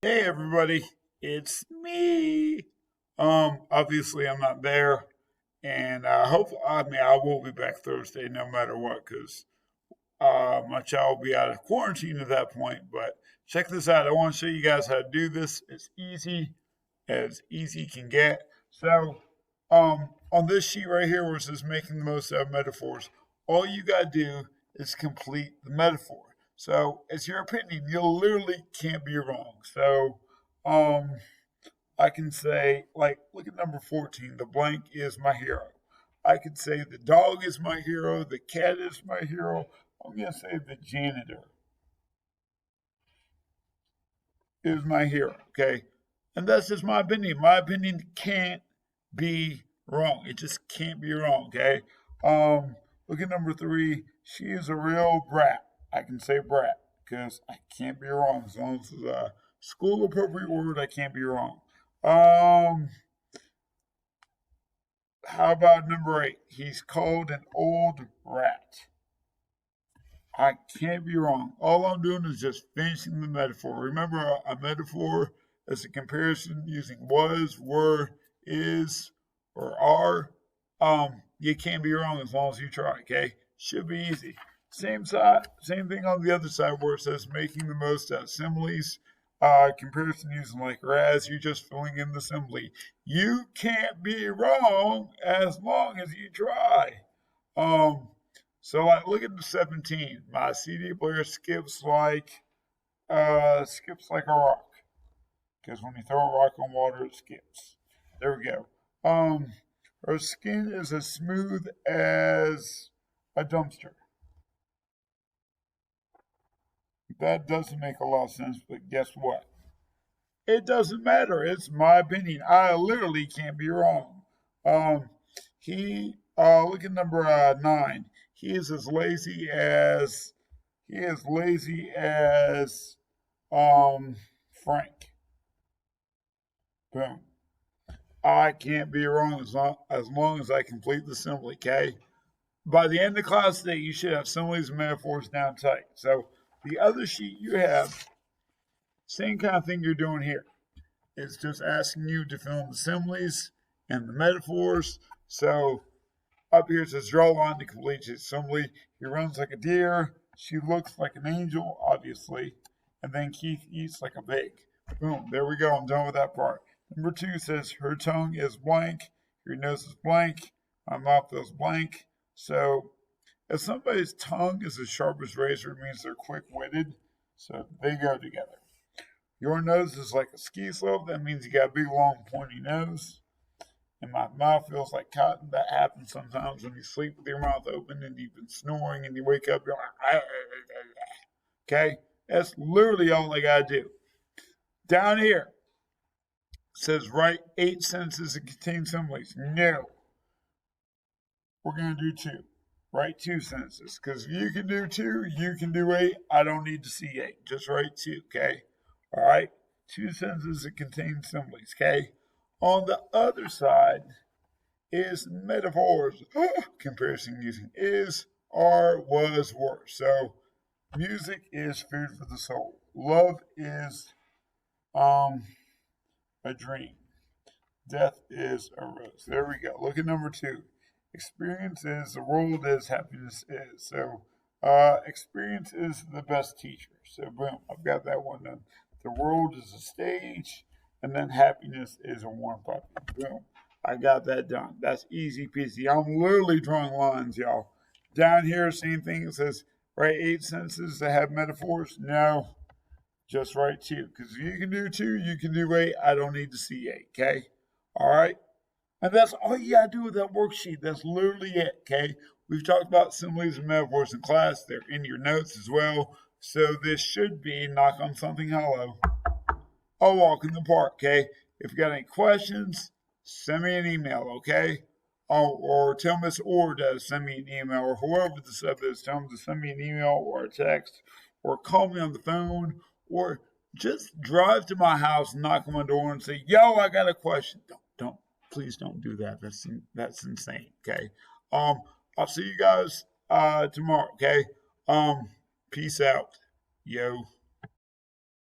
Hey everybody, it's me. Obviously I'm not there, and I will be back Thursday no matter what, because my child will be out of quarantine at that point. But check this out. I want to show you guys how to do this. It's easy can get. So, on this sheet right here, where it says making the most out of metaphors, all you gotta do is complete the metaphor. So, it's your opinion. You literally can't be wrong. So, um, I can say, like, look at number 14. The blank is my hero. I could say the dog is my hero. The cat is my hero. I'm gonna say the janitor is my hero. Okay, and that's just my opinion. My opinion can't be wrong. It just can't be wrong. Okay. Look at number 3. She is a real brat. I can say brat because I can't be wrong as long as it's a school appropriate word. I can't be wrong. Um, how about number 8? He's called an old rat. I can't be wrong. All I'm doing is just finishing the metaphor. Remember, a metaphor is a comparison using was, were, is, or are. You can't be wrong as long as you try. Okay, should be easy. Same thing on the other side where it says making the most out of similes. Comparison using like or as. You're just filling in the simile. You can't be wrong as long as you try. Um, so like look at the 17. My CD player skips like a rock. Because when you throw a rock on water it skips. There we go. Her skin is as smooth as a dumpster. That doesn't make a lot of sense, but guess what? It doesn't matter. It's my opinion. I literally can't be wrong. Um, look at number 9. He is as lazy as he is lazy as Frank. Boom. I can't be wrong as long as I complete the simile. Okay. By the end of class today, you should have similes and metaphors down tight. So the other sheet you have, same kind of thing you're doing here. It's just asking you to fill in the similes and the metaphors. So up here it says draw a line to complete his simile. He runs like a deer. She looks like an angel, obviously. And then Keith eats like a pig. Boom, there we go. I'm done with that part. Number 2 says her tongue is blank. Your nose is blank. My mouth is blank. So if somebody's tongue is as sharp as razor, it means they're quick-witted. So they go together. Your nose is like a ski slope. That means you got a big, long, pointy nose. And my mouth feels like cotton. That happens sometimes when you sleep with your mouth open and you've been snoring and you wake up, you're like, okay? That's literally all I got to do. Down here, it says write 8 sentences that contain similes. No. We're going to do 2. Write 2 sentences. Because if you can do 2, you can do 8. I don't need to see 8. Just write 2, okay? All right? 2 sentences that contain similes, okay? On the other side is metaphors. Comparison using is, are, was, were. So music is food for the soul. Love is a dream. Death is a rose. There we go. Look at number 2. Experience is the world is, happiness is. So experience is the best teacher. So boom, I've got that one done. The world is a stage, and then happiness is a warm puppy. Boom. I got that done. That's easy peasy. I'm literally drawing lines, y'all. Down here, same thing. It says write 8 sentences that have metaphors. No, just write 2. Because if you can do 2, you can do 8. I don't need to see 8. Okay. All right. And that's all you gotta do with that worksheet. That's literally it, okay? We've talked about similes and metaphors in class. They're in your notes as well. So this should be knock on something hollow. A walk in the park, okay? If you got any questions, send me an email, okay? Or tell Miss Orr to send me an email, or whoever the sub is, tell them to send me an email or a text, or call me on the phone, or just drive to my house, knock on my door, and say, "Yo, I got a question." Don't please don't do that. That's insane. Okay. Um, I'll see you guys tomorrow. Okay. Peace out. Yo.